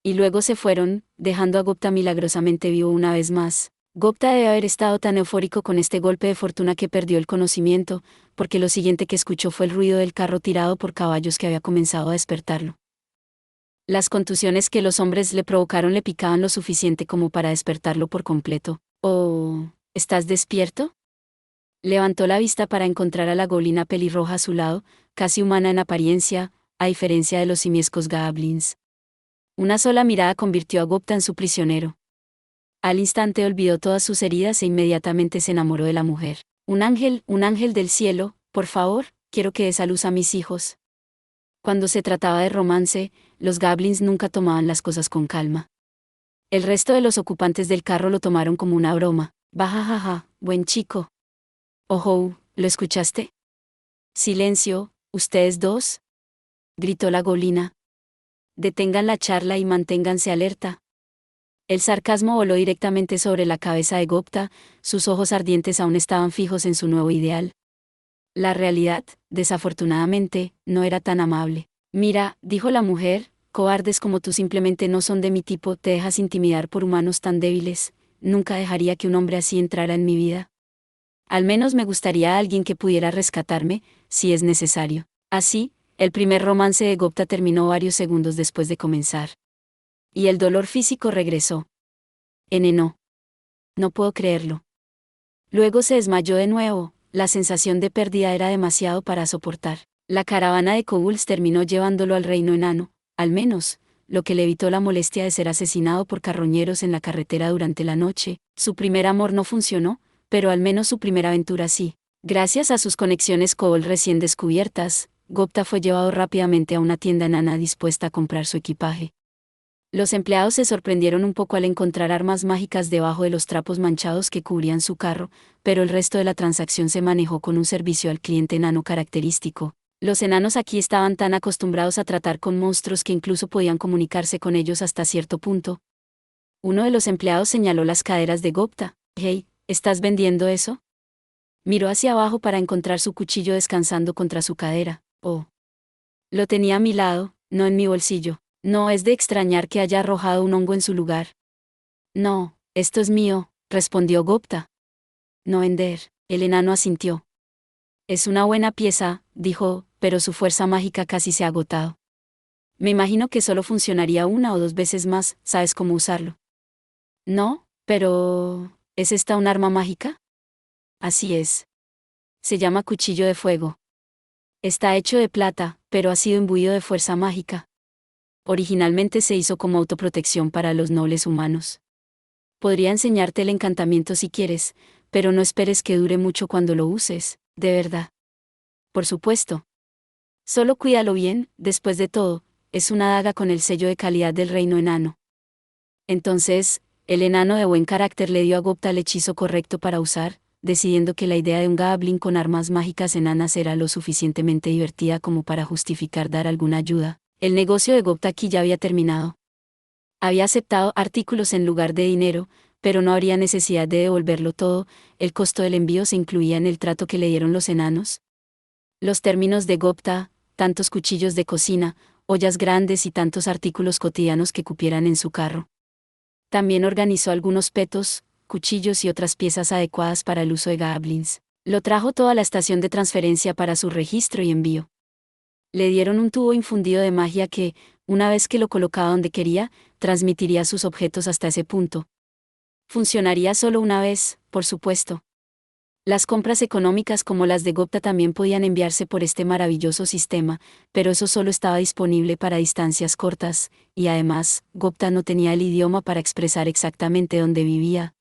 Y luego se fueron, dejando a Gupta milagrosamente vivo una vez más. Gupta debe haber estado tan eufórico con este golpe de fortuna que perdió el conocimiento, porque lo siguiente que escuchó fue el ruido del carro tirado por caballos que había comenzado a despertarlo. Las contusiones que los hombres le provocaron le picaban lo suficiente como para despertarlo por completo. «Oh, ¿estás despierto?» Levantó la vista para encontrar a la golina pelirroja a su lado, casi humana en apariencia, a diferencia de los simiescos goblins. Una sola mirada convirtió a Gupta en su prisionero. Al instante olvidó todas sus heridas e inmediatamente se enamoró de la mujer. Un ángel del cielo, por favor, quiero que des a luz a mis hijos. Cuando se trataba de romance, los goblins nunca tomaban las cosas con calma. El resto de los ocupantes del carro lo tomaron como una broma. Bajajaja, buen chico. «Ojo, ¿lo escuchaste?» «Silencio, ustedes dos», gritó la golina. «Detengan la charla y manténganse alerta». El sarcasmo voló directamente sobre la cabeza de Gupta, sus ojos ardientes aún estaban fijos en su nuevo ideal. La realidad, desafortunadamente, no era tan amable. «Mira», dijo la mujer, «cobardes como tú simplemente no son de mi tipo, te dejas intimidar por humanos tan débiles, nunca dejaría que un hombre así entrara en mi vida. Al menos me gustaría alguien que pudiera rescatarme, si es necesario». Así, el primer romance de Gupta terminó varios segundos después de comenzar. Y el dolor físico regresó. No. No puedo creerlo. Luego se desmayó de nuevo, la sensación de pérdida era demasiado para soportar. La caravana de kobolds terminó llevándolo al reino enano, al menos, lo que le evitó la molestia de ser asesinado por carroñeros en la carretera durante la noche. Su primer amor no funcionó, pero al menos su primera aventura sí. Gracias a sus conexiones kobold recién descubiertas, Gupta fue llevado rápidamente a una tienda enana dispuesta a comprar su equipaje. Los empleados se sorprendieron un poco al encontrar armas mágicas debajo de los trapos manchados que cubrían su carro, pero el resto de la transacción se manejó con un servicio al cliente enano característico. Los enanos aquí estaban tan acostumbrados a tratar con monstruos que incluso podían comunicarse con ellos hasta cierto punto. Uno de los empleados señaló las caderas de Gupta. «Hey, ¿estás vendiendo eso?» Miró hacia abajo para encontrar su cuchillo descansando contra su cadera. «Oh. Lo tenía a mi lado, no en mi bolsillo». No es de extrañar que haya arrojado un hongo en su lugar. «No, esto es mío», respondió Gupta. «No vender», el enano asintió. «Es una buena pieza», dijo, «pero su fuerza mágica casi se ha agotado. Me imagino que solo funcionaría una o dos veces más, ¿sabes cómo usarlo?» «No, pero... ¿es esta un arma mágica?» «Así es. Se llama cuchillo de fuego. Está hecho de plata, pero ha sido imbuido de fuerza mágica. Originalmente se hizo como autoprotección para los nobles humanos. Podría enseñarte el encantamiento si quieres, pero no esperes que dure mucho cuando lo uses, de verdad». «Por supuesto. Solo cuídalo bien, después de todo, es una daga con el sello de calidad del reino enano». Entonces, el enano de buen carácter le dio a Gupta el hechizo correcto para usar, decidiendo que la idea de un goblin con armas mágicas enanas era lo suficientemente divertida como para justificar dar alguna ayuda. El negocio de Gupta aquí ya había terminado. Había aceptado artículos en lugar de dinero, pero no habría necesidad de devolverlo todo. El costo del envío se incluía en el trato que le dieron los enanos. Los términos de Gupta, tantos cuchillos de cocina, ollas grandes y tantos artículos cotidianos que cupieran en su carro. También organizó algunos petos, cuchillos y otras piezas adecuadas para el uso de goblins. Lo trajo todo a la estación de transferencia para su registro y envío. Le dieron un tubo infundido de magia que, una vez que lo colocaba donde quería, transmitiría sus objetos hasta ese punto. Funcionaría solo una vez, por supuesto. Las compras económicas como las de Gupta también podían enviarse por este maravilloso sistema, pero eso solo estaba disponible para distancias cortas, y además, Gupta no tenía el idioma para expresar exactamente dónde vivía.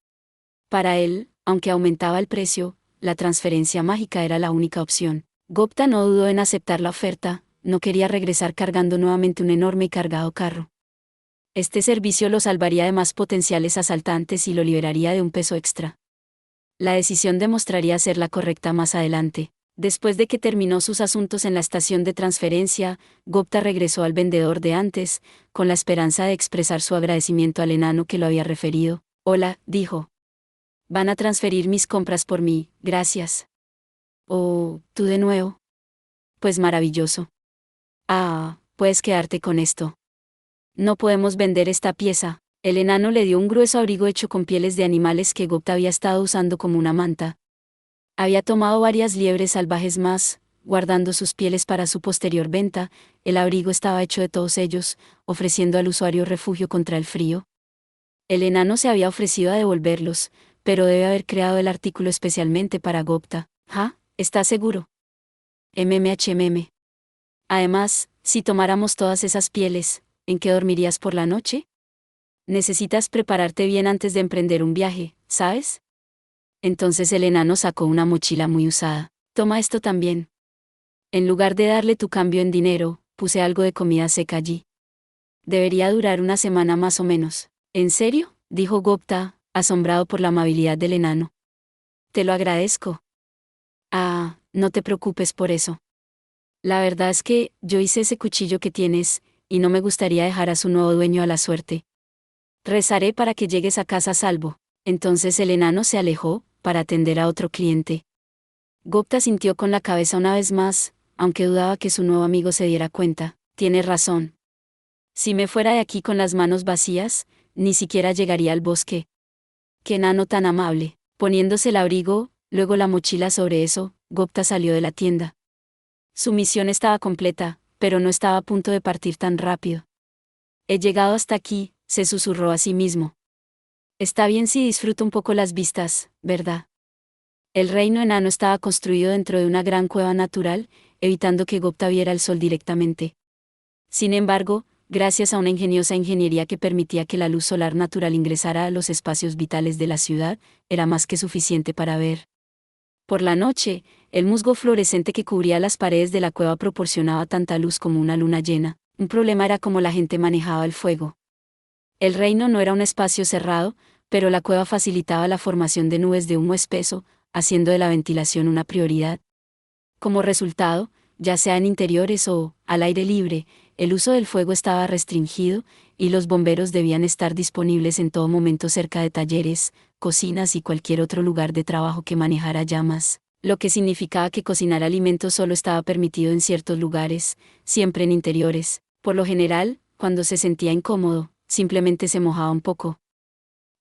Para él, aunque aumentaba el precio, la transferencia mágica era la única opción. Gupta no dudó en aceptar la oferta, no quería regresar cargando nuevamente un enorme y cargado carro. Este servicio lo salvaría de más potenciales asaltantes y lo liberaría de un peso extra. La decisión demostraría ser la correcta más adelante. Después de que terminó sus asuntos en la estación de transferencia, Gupta regresó al vendedor de antes, con la esperanza de expresar su agradecimiento al enano que lo había referido. «Hola», dijo. «Van a transferir mis compras por mí, gracias». «Oh, ¿tú de nuevo?» «Pues maravilloso». «Ah, puedes quedarte con esto». «No podemos vender esta pieza». El enano le dio un grueso abrigo hecho con pieles de animales que Gupta había estado usando como una manta. Había tomado varias liebres salvajes más, guardando sus pieles para su posterior venta. El abrigo estaba hecho de todos ellos, ofreciendo al usuario refugio contra el frío. El enano se había ofrecido a devolverlos, pero debe haber creado el artículo especialmente para Gupta. ¿Ah? ¿Estás seguro? MMHMM. Además, si tomáramos todas esas pieles, ¿en qué dormirías por la noche? Necesitas prepararte bien antes de emprender un viaje, ¿sabes? Entonces el enano sacó una mochila muy usada. Toma esto también. En lugar de darle tu cambio en dinero, puse algo de comida seca allí. Debería durar una semana más o menos. ¿En serio?, dijo Gupta, asombrado por la amabilidad del enano. Te lo agradezco. Ah, no te preocupes por eso. La verdad es que yo hice ese cuchillo que tienes, y no me gustaría dejar a su nuevo dueño a la suerte. Rezaré para que llegues a casa a salvo. Entonces el enano se alejó, para atender a otro cliente. Gupta sintió con la cabeza una vez más, aunque dudaba que su nuevo amigo se diera cuenta. Tienes razón. Si me fuera de aquí con las manos vacías, ni siquiera llegaría al bosque. Qué enano tan amable. Poniéndose el abrigo, luego la mochila sobre eso, Gupta salió de la tienda. Su misión estaba completa, pero no estaba a punto de partir tan rápido. He llegado hasta aquí, se susurró a sí mismo. Está bien si disfruto un poco las vistas, ¿verdad? El reino enano estaba construido dentro de una gran cueva natural, evitando que Gupta viera el sol directamente. Sin embargo, gracias a una ingeniosa ingeniería que permitía que la luz solar natural ingresara a los espacios vitales de la ciudad, era más que suficiente para ver. Por la noche, el musgo fluorescente que cubría las paredes de la cueva proporcionaba tanta luz como una luna llena. Un problema era cómo la gente manejaba el fuego. El reino no era un espacio cerrado, pero la cueva facilitaba la formación de nubes de humo espeso, haciendo de la ventilación una prioridad. Como resultado, ya sea en interiores o al aire libre, el uso del fuego estaba restringido, y los bomberos debían estar disponibles en todo momento cerca de talleres, cocinas y cualquier otro lugar de trabajo que manejara llamas, lo que significaba que cocinar alimentos solo estaba permitido en ciertos lugares, siempre en interiores. Por lo general, cuando se sentía incómodo, simplemente se mojaba un poco.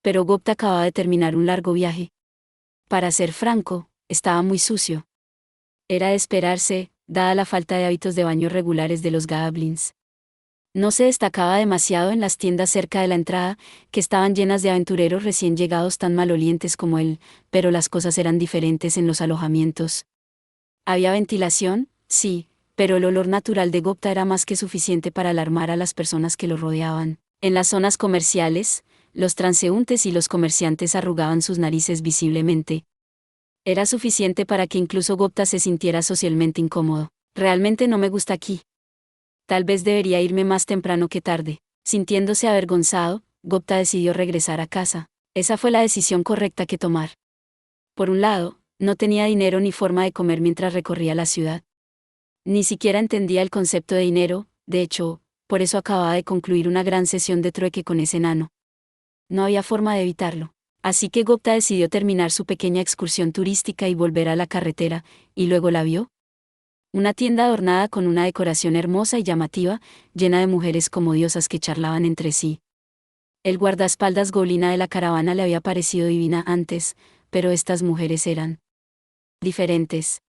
Pero Gupta acababa de terminar un largo viaje. Para ser franco, estaba muy sucio. Era de esperarse, dada la falta de hábitos de baño regulares de los goblins. No se destacaba demasiado en las tiendas cerca de la entrada, que estaban llenas de aventureros recién llegados tan malolientes como él, pero las cosas eran diferentes en los alojamientos. Había ventilación, sí, pero el olor natural de Gupta era más que suficiente para alarmar a las personas que lo rodeaban. En las zonas comerciales, los transeúntes y los comerciantes arrugaban sus narices visiblemente. Era suficiente para que incluso Gupta se sintiera socialmente incómodo. Realmente no me gusta aquí. Tal vez debería irme más temprano que tarde. Sintiéndose avergonzado, Gupta decidió regresar a casa. Esa fue la decisión correcta que tomar. Por un lado, no tenía dinero ni forma de comer mientras recorría la ciudad. Ni siquiera entendía el concepto de dinero, de hecho, por eso acababa de concluir una gran sesión de trueque con ese enano. No había forma de evitarlo. Así que Gupta decidió terminar su pequeña excursión turística y volver a la carretera, y luego la vio. Una tienda adornada con una decoración hermosa y llamativa, llena de mujeres como diosas que charlaban entre sí. El guardaespaldas goblina de la caravana le había parecido divina antes, pero estas mujeres eran diferentes.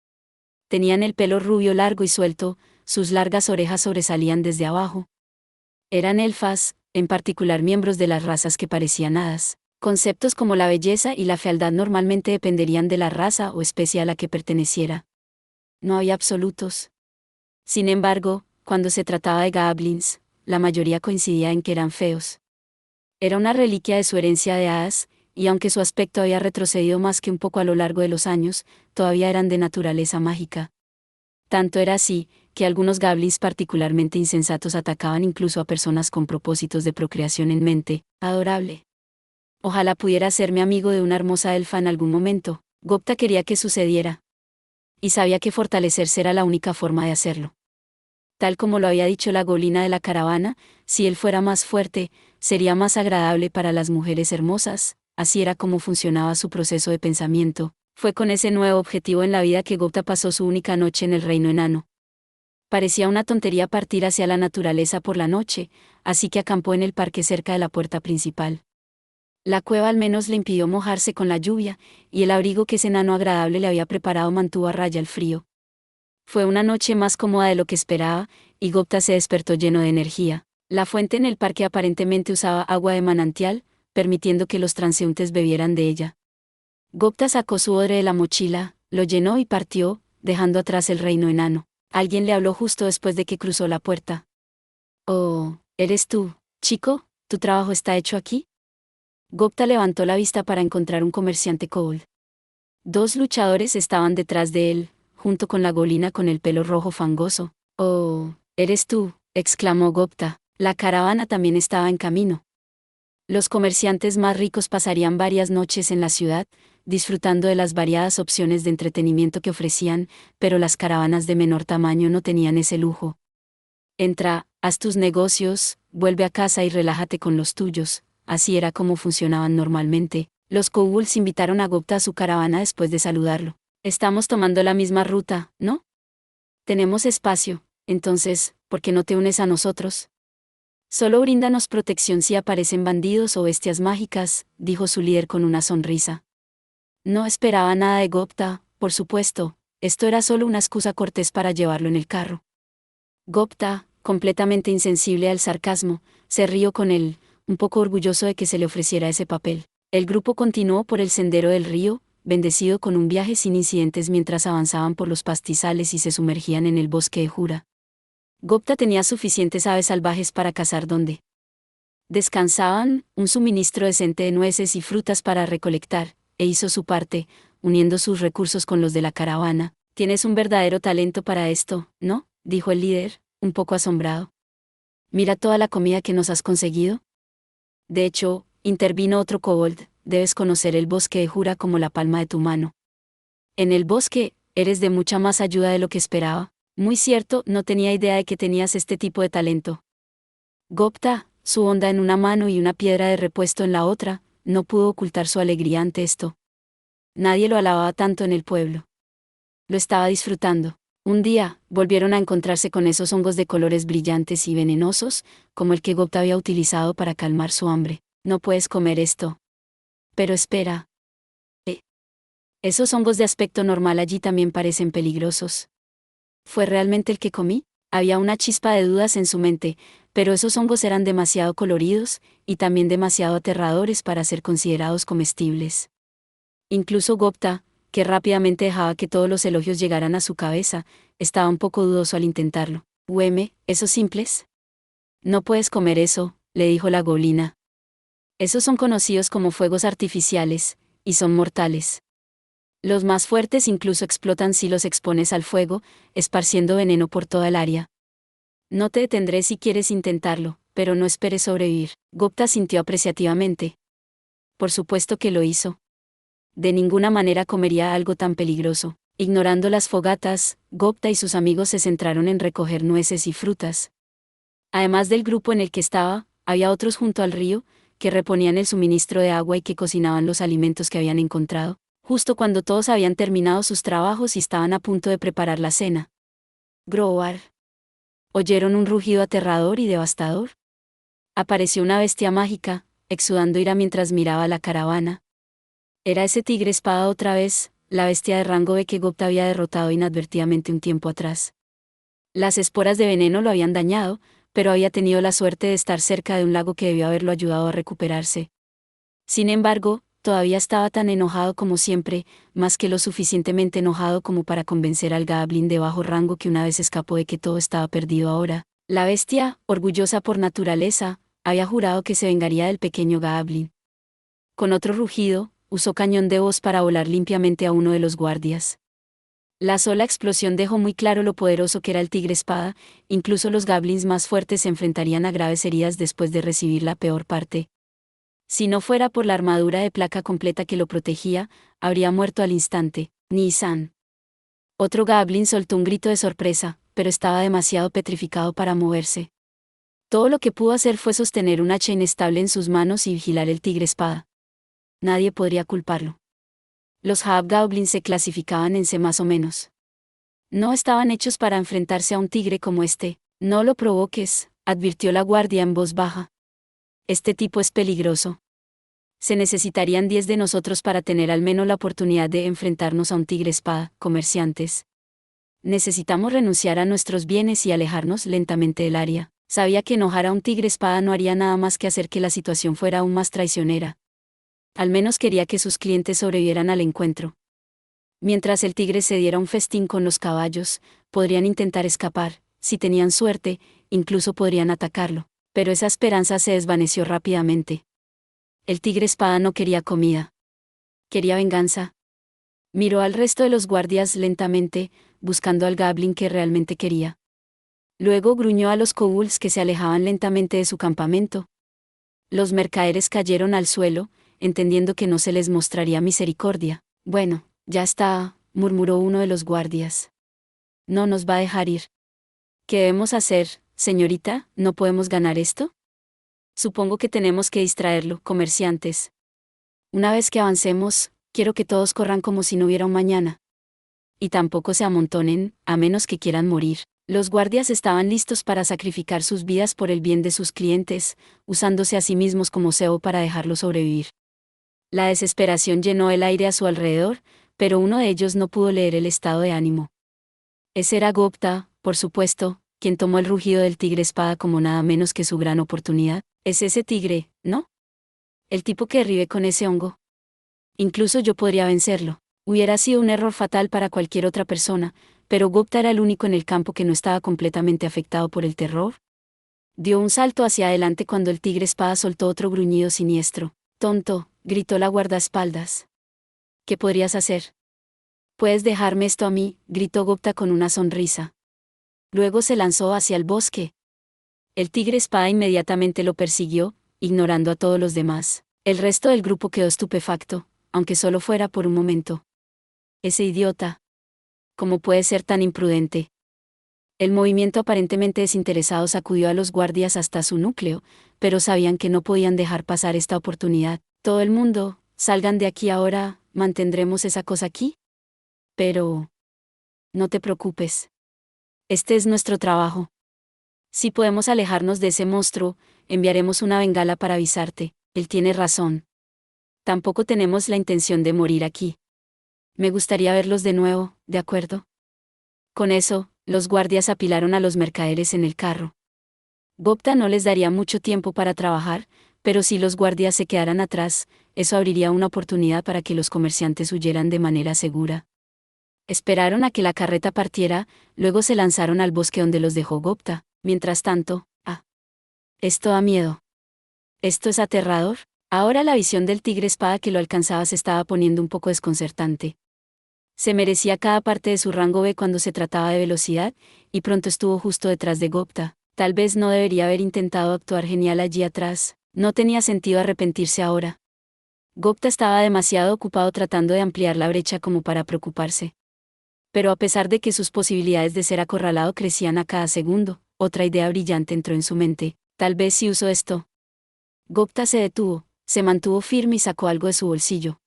Tenían el pelo rubio largo y suelto, sus largas orejas sobresalían desde abajo. Eran elfas, en particular miembros de las razas que parecían hadas. Conceptos como la belleza y la fealdad normalmente dependerían de la raza o especie a la que perteneciera. No había absolutos. Sin embargo, cuando se trataba de goblins, la mayoría coincidía en que eran feos. Era una reliquia de su herencia de hadas, y aunque su aspecto había retrocedido más que un poco a lo largo de los años, todavía eran de naturaleza mágica. Tanto era así, que algunos goblins particularmente insensatos atacaban incluso a personas con propósitos de procreación en mente. Adorable. Ojalá pudiera ser mi amigo de una hermosa elfa en algún momento. Gupta quería que sucediera. Y sabía que fortalecerse era la única forma de hacerlo. Tal como lo había dicho la goblina de la caravana, si él fuera más fuerte, sería más agradable para las mujeres hermosas. Así era como funcionaba su proceso de pensamiento. Fue con ese nuevo objetivo en la vida que Gupta pasó su única noche en el reino enano. Parecía una tontería partir hacia la naturaleza por la noche, así que acampó en el parque cerca de la puerta principal. La cueva al menos le impidió mojarse con la lluvia, y el abrigo que ese enano agradable le había preparado mantuvo a raya el frío. Fue una noche más cómoda de lo que esperaba, y Gupta se despertó lleno de energía. La fuente en el parque aparentemente usaba agua de manantial, permitiendo que los transeúntes bebieran de ella. Gupta sacó su odre de la mochila, lo llenó y partió, dejando atrás el reino enano. Alguien le habló justo después de que cruzó la puerta. «Oh, ¿eres tú, chico? ¿Tu trabajo está hecho aquí?» Gupta levantó la vista para encontrar un comerciante kobold. Dos luchadores estaban detrás de él, junto con la golina con el pelo rojo fangoso. «Oh, ¿eres tú?», exclamó Gupta. La caravana también estaba en camino. Los comerciantes más ricos pasarían varias noches en la ciudad, disfrutando de las variadas opciones de entretenimiento que ofrecían, pero las caravanas de menor tamaño no tenían ese lujo. «Entra, haz tus negocios, vuelve a casa y relájate con los tuyos», así era como funcionaban normalmente. Los kobolds invitaron a Gupta a su caravana después de saludarlo. «Estamos tomando la misma ruta, ¿no? Tenemos espacio, entonces, ¿por qué no te unes a nosotros? Solo bríndanos protección si aparecen bandidos o bestias mágicas», dijo su líder con una sonrisa. No esperaba nada de Gupta, por supuesto, esto era solo una excusa cortés para llevarlo en el carro. Gupta, completamente insensible al sarcasmo, se rió con él, un poco orgulloso de que se le ofreciera ese papel. El grupo continuó por el sendero del río, bendecido con un viaje sin incidentes mientras avanzaban por los pastizales y se sumergían en el bosque de Jura. Gupta tenía suficientes aves salvajes para cazar donde descansaban, un suministro decente de nueces y frutas para recolectar, e hizo su parte, uniendo sus recursos con los de la caravana. «Tienes un verdadero talento para esto, ¿no?», dijo el líder, un poco asombrado. «Mira toda la comida que nos has conseguido». De hecho, intervino otro kobold, «debes conocer el bosque de Jura como la palma de tu mano. En el bosque, eres de mucha más ayuda de lo que esperaba». «Muy cierto, no tenía idea de que tenías este tipo de talento». Gupta, su honda en una mano y una piedra de repuesto en la otra, no pudo ocultar su alegría ante esto. Nadie lo alababa tanto en el pueblo. Lo estaba disfrutando. Un día, volvieron a encontrarse con esos hongos de colores brillantes y venenosos, como el que Gupta había utilizado para calmar su hambre. «No puedes comer esto». «Pero espera. Esos hongos de aspecto normal allí también parecen peligrosos». ¿Fue realmente el que comí? Había una chispa de dudas en su mente, pero esos hongos eran demasiado coloridos, y también demasiado aterradores para ser considerados comestibles. Incluso Gupta, que rápidamente dejaba que todos los elogios llegaran a su cabeza, estaba un poco dudoso al intentarlo. «Hueme, ¿esos simples? No puedes comer eso», le dijo la golina. «Esos son conocidos como fuegos artificiales, y son mortales. Los más fuertes incluso explotan si los expones al fuego, esparciendo veneno por toda el área. No te detendré si quieres intentarlo, pero no esperes sobrevivir». Gupta sintió apreciativamente. Por supuesto que lo hizo. De ninguna manera comería algo tan peligroso. Ignorando las fogatas, Gupta y sus amigos se centraron en recoger nueces y frutas. Además del grupo en el que estaba, había otros junto al río, que reponían el suministro de agua y que cocinaban los alimentos que habían encontrado, justo cuando todos habían terminado sus trabajos y estaban a punto de preparar la cena. Groar. ¿Oyeron un rugido aterrador y devastador? Apareció una bestia mágica, exudando ira mientras miraba la caravana. Era ese tigre espada otra vez, la bestia de rango B que Gupta había derrotado inadvertidamente un tiempo atrás. Las esporas de veneno lo habían dañado, pero había tenido la suerte de estar cerca de un lago que debió haberlo ayudado a recuperarse. Sin embargo, todavía estaba tan enojado como siempre, más que lo suficientemente enojado como para convencer al Goblin de bajo rango que una vez escapó de que todo estaba perdido ahora. La bestia, orgullosa por naturaleza, había jurado que se vengaría del pequeño Goblin. Con otro rugido, usó cañón de voz para volar limpiamente a uno de los guardias. La sola explosión dejó muy claro lo poderoso que era el tigre espada, incluso los goblins más fuertes se enfrentarían a graves heridas después de recibir la peor parte. Si no fuera por la armadura de placa completa que lo protegía, habría muerto al instante. Ni-san. Otro goblin soltó un grito de sorpresa, pero estaba demasiado petrificado para moverse. Todo lo que pudo hacer fue sostener un hacha inestable en sus manos y vigilar el tigre espada. Nadie podría culparlo. Los hobgoblins se clasificaban en C más o menos. No estaban hechos para enfrentarse a un tigre como este. No lo provoques, advirtió la guardia en voz baja. Este tipo es peligroso. Se necesitarían 10 de nosotros para tener al menos la oportunidad de enfrentarnos a un tigre espada, comerciantes. Necesitamos renunciar a nuestros bienes y alejarnos lentamente del área. Sabía que enojar a un tigre espada no haría nada más que hacer que la situación fuera aún más traicionera. Al menos quería que sus clientes sobrevivieran al encuentro. Mientras el tigre se diera un festín con los caballos, podrían intentar escapar, si tenían suerte, incluso podrían atacarlo, pero esa esperanza se desvaneció rápidamente. El tigre espada no quería comida. Quería venganza. Miró al resto de los guardias lentamente, buscando al goblin que realmente quería. Luego gruñó a los kobolds que se alejaban lentamente de su campamento. Los mercaderes cayeron al suelo, entendiendo que no se les mostraría misericordia. Bueno, ya está, murmuró uno de los guardias. No nos va a dejar ir. ¿Qué debemos hacer, señorita? ¿No podemos ganar esto? Supongo que tenemos que distraerlo, comerciantes. Una vez que avancemos, quiero que todos corran como si no hubiera un mañana. Y tampoco se amontonen, a menos que quieran morir. Los guardias estaban listos para sacrificar sus vidas por el bien de sus clientes, usándose a sí mismos como cebo para dejarlos sobrevivir. La desesperación llenó el aire a su alrededor, pero uno de ellos no pudo leer el estado de ánimo. Ese era Gupta, por supuesto, quien tomó el rugido del tigre espada como nada menos que su gran oportunidad. Es ese tigre, ¿no? El tipo que derribe con ese hongo. Incluso yo podría vencerlo. Hubiera sido un error fatal para cualquier otra persona, pero Gupta era el único en el campo que no estaba completamente afectado por el terror. Dio un salto hacia adelante cuando el tigre espada soltó otro gruñido siniestro. Tonto, gritó la guardaespaldas. ¿Qué podrías hacer? Puedes dejarme esto a mí, gritó Gupta con una sonrisa. Luego se lanzó hacia el bosque. El tigre espada inmediatamente lo persiguió, ignorando a todos los demás. El resto del grupo quedó estupefacto, aunque solo fuera por un momento. Ese idiota. ¿Cómo puede ser tan imprudente? El movimiento aparentemente desinteresado sacudió a los guardias hasta su núcleo, pero sabían que no podían dejar pasar esta oportunidad. Todo el mundo, salgan de aquí ahora, ¿mantendremos esa cosa aquí? Pero... no te preocupes. Este es nuestro trabajo. Si podemos alejarnos de ese monstruo, enviaremos una bengala para avisarte. Él tiene razón. Tampoco tenemos la intención de morir aquí. Me gustaría verlos de nuevo, ¿de acuerdo? Con eso, los guardias apilaron a los mercaderes en el carro. Gupta no les daría mucho tiempo para trabajar, pero si los guardias se quedaran atrás, eso abriría una oportunidad para que los comerciantes huyeran de manera segura. Esperaron a que la carreta partiera, luego se lanzaron al bosque donde los dejó Gupta. Mientras tanto, esto da miedo. ¿Esto es aterrador? Ahora la visión del tigre espada que lo alcanzaba se estaba poniendo un poco desconcertante. Se merecía cada parte de su rango B cuando se trataba de velocidad, y pronto estuvo justo detrás de Gupta. Tal vez no debería haber intentado actuar genial allí atrás, no tenía sentido arrepentirse ahora. Gupta estaba demasiado ocupado tratando de ampliar la brecha como para preocuparse. Pero a pesar de que sus posibilidades de ser acorralado crecían a cada segundo, otra idea brillante entró en su mente. Tal vez si uso esto. Gupta se detuvo, se mantuvo firme y sacó algo de su bolsillo.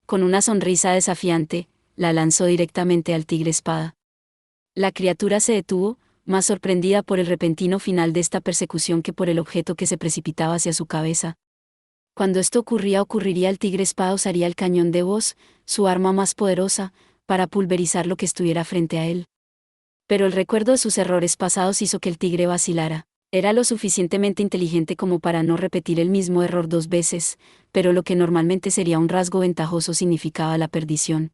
Con una sonrisa desafiante, la lanzó directamente al tigre espada. La criatura se detuvo, más sorprendida por el repentino final de esta persecución que por el objeto que se precipitaba hacia su cabeza. Cuando esto ocurriría el tigre espada usaría el cañón de voz, su arma más poderosa, para pulverizar lo que estuviera frente a él. Pero el recuerdo de sus errores pasados hizo que el tigre vacilara. Era lo suficientemente inteligente como para no repetir el mismo error 2 veces, pero lo que normalmente sería un rasgo ventajoso significaba la perdición.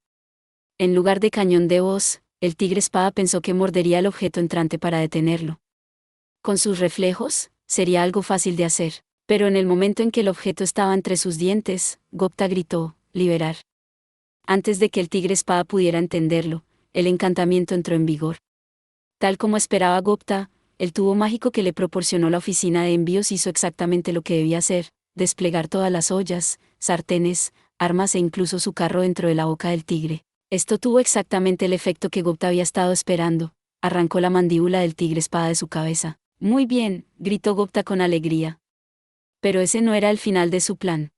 En lugar de cañón de voz, el tigre espada pensó que mordería el objeto entrante para detenerlo. Con sus reflejos, sería algo fácil de hacer, pero en el momento en que el objeto estaba entre sus dientes, Gupta gritó, «liberar». Antes de que el tigre espada pudiera entenderlo, el encantamiento entró en vigor. Tal como esperaba Gupta, el tubo mágico que le proporcionó la oficina de envíos hizo exactamente lo que debía hacer, desplegar todas las ollas, sartenes, armas e incluso su carro dentro de la boca del tigre. Esto tuvo exactamente el efecto que Gupta había estado esperando, arrancó la mandíbula del tigre espada de su cabeza. «Muy bien», gritó Gupta con alegría. Pero ese no era el final de su plan.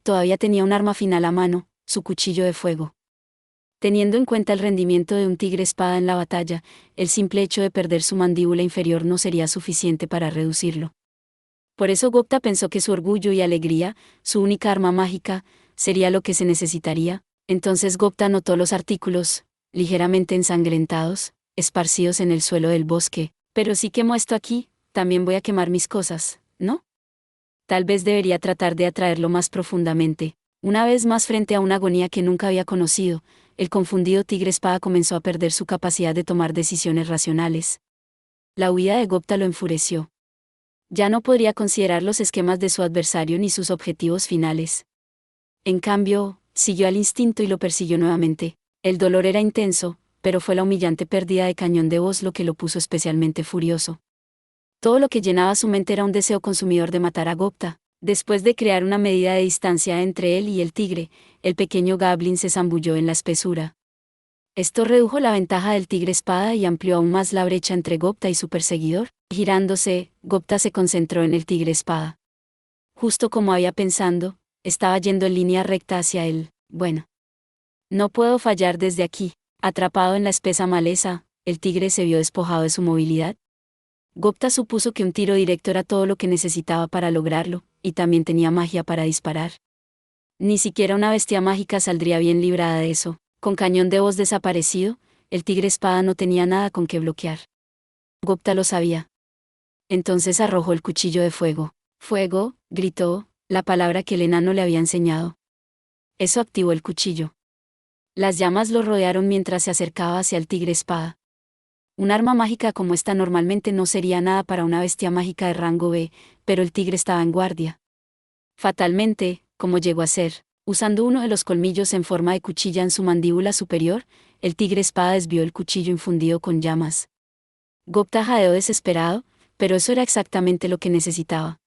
Todavía tenía un arma final a mano, su cuchillo de fuego. Teniendo en cuenta el rendimiento de un tigre espada en la batalla, el simple hecho de perder su mandíbula inferior no sería suficiente para reducirlo. Por eso Gupta pensó que su orgullo y alegría, su única arma mágica, sería lo que se necesitaría. Entonces Gupta notó los artículos, ligeramente ensangrentados, esparcidos en el suelo del bosque. «Pero si quemo esto aquí, también voy a quemar mis cosas, ¿no? Tal vez debería tratar de atraerlo más profundamente». Una vez más frente a una agonía que nunca había conocido, el confundido tigre espada comenzó a perder su capacidad de tomar decisiones racionales. La huida de Gupta lo enfureció. Ya no podría considerar los esquemas de su adversario ni sus objetivos finales. En cambio, siguió al instinto y lo persiguió nuevamente. El dolor era intenso, pero fue la humillante pérdida de cañón de voz lo que lo puso especialmente furioso. Todo lo que llenaba su mente era un deseo consumidor de matar a Gupta. Después de crear una medida de distancia entre él y el tigre, el pequeño Goblin se zambulló en la espesura. Esto redujo la ventaja del tigre espada y amplió aún más la brecha entre Gupta y su perseguidor. Girándose, Gupta se concentró en el tigre espada. Justo como había pensado, estaba yendo en línea recta hacia él. Bueno. No puedo fallar desde aquí. Atrapado en la espesa maleza, el tigre se vio despojado de su movilidad. Gupta supuso que un tiro directo era todo lo que necesitaba para lograrlo, y también tenía magia para disparar. Ni siquiera una bestia mágica saldría bien librada de eso. Con cañón de voz desaparecido, el tigre espada no tenía nada con qué bloquear. Gupta lo sabía. Entonces arrojó el cuchillo de fuego. «Fuego», gritó, la palabra que el enano le había enseñado. Eso activó el cuchillo. Las llamas lo rodearon mientras se acercaba hacia el tigre espada. Un arma mágica como esta normalmente no sería nada para una bestia mágica de rango B, pero el tigre estaba en guardia. Fatalmente, como llegó a ser, usando uno de los colmillos en forma de cuchilla en su mandíbula superior, el tigre espada desvió el cuchillo infundido con llamas. Gupta jadeó desesperado, pero eso era exactamente lo que necesitaba.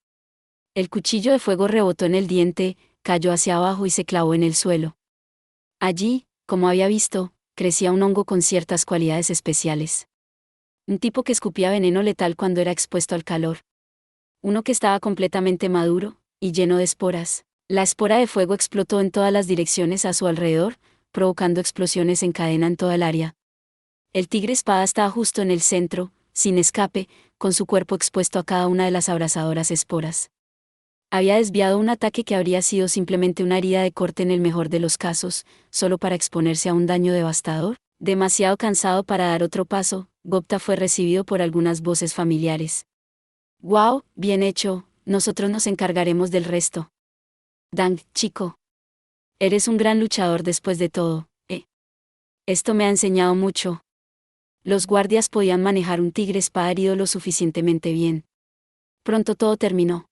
El cuchillo de fuego rebotó en el diente, cayó hacia abajo y se clavó en el suelo. Allí, como había visto, crecía un hongo con ciertas cualidades especiales. Un tipo que escupía veneno letal cuando era expuesto al calor. Uno que estaba completamente maduro, y lleno de esporas. La espora de fuego explotó en todas las direcciones a su alrededor, provocando explosiones en cadena en toda el área. El tigre espada estaba justo en el centro, sin escape, con su cuerpo expuesto a cada una de las abrasadoras esporas. Había desviado un ataque que habría sido simplemente una herida de corte en el mejor de los casos, solo para exponerse a un daño devastador. Demasiado cansado para dar otro paso, Gupta fue recibido por algunas voces familiares. «Wow, bien hecho, nosotros nos encargaremos del resto. Dang, chico. Eres un gran luchador después de todo, ¿eh? Esto me ha enseñado mucho». Los guardias podían manejar un tigre espada herido lo suficientemente bien. Pronto todo terminó.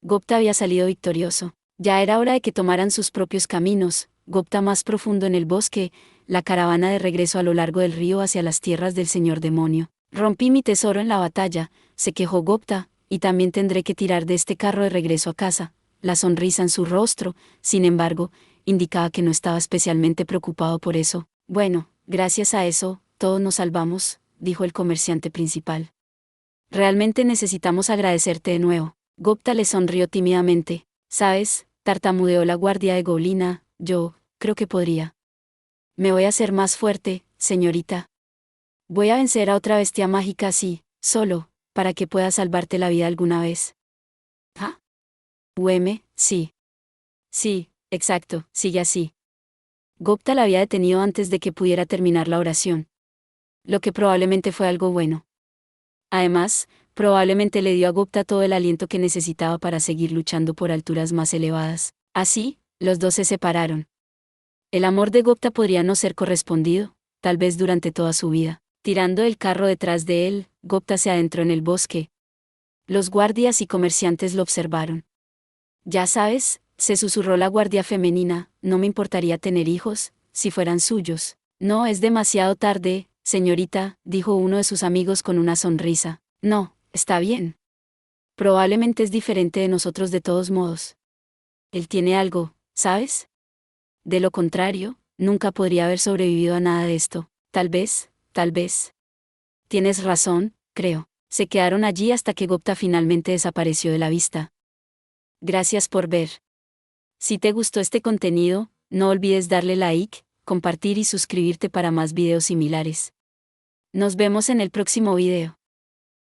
Gupta había salido victorioso. Ya era hora de que tomaran sus propios caminos, Gupta más profundo en el bosque, la caravana de regreso a lo largo del río hacia las tierras del señor demonio. «Rompí mi tesoro en la batalla», se quejó Gupta, «y también tendré que tirar de este carro de regreso a casa. la sonrisa en su rostro, sin embargo, indicaba que no estaba especialmente preocupado por eso. Bueno, gracias a eso, todos nos salvamos, dijo el comerciante principal. Realmente necesitamos agradecerte de nuevo. Gupta le sonrió tímidamente. ¿Sabes? Tartamudeó la guardia de Golina, yo creo que podría. Me voy a hacer más fuerte, señorita. Voy a vencer a otra bestia mágica así, solo, para que pueda salvarte la vida alguna vez. ¿Ah? Sí. Sí, exacto, sigue así. Gupta la había detenido antes de que pudiera terminar la oración. Lo que probablemente fue algo bueno. Además, probablemente le dio a Gupta todo el aliento que necesitaba para seguir luchando por alturas más elevadas. Así, los dos se separaron. El amor de Gupta podría no ser correspondido, tal vez durante toda su vida. Tirando el carro detrás de él, Gupta se adentró en el bosque. Los guardias y comerciantes lo observaron. Ya sabes, se susurró la guardia femenina, no me importaría tener hijos, si fueran suyos. No es demasiado tarde, señorita, dijo uno de sus amigos con una sonrisa. No, está bien. Probablemente es diferente de nosotros de todos modos. Él tiene algo, ¿sabes? De lo contrario, nunca podría haber sobrevivido a nada de esto. Tal vez, tal vez. Tienes razón, creo. Se quedaron allí hasta que Gupta finalmente desapareció de la vista. Gracias por ver. Si te gustó este contenido, no olvides darle like, compartir y suscribirte para más videos similares. Nos vemos en el próximo video.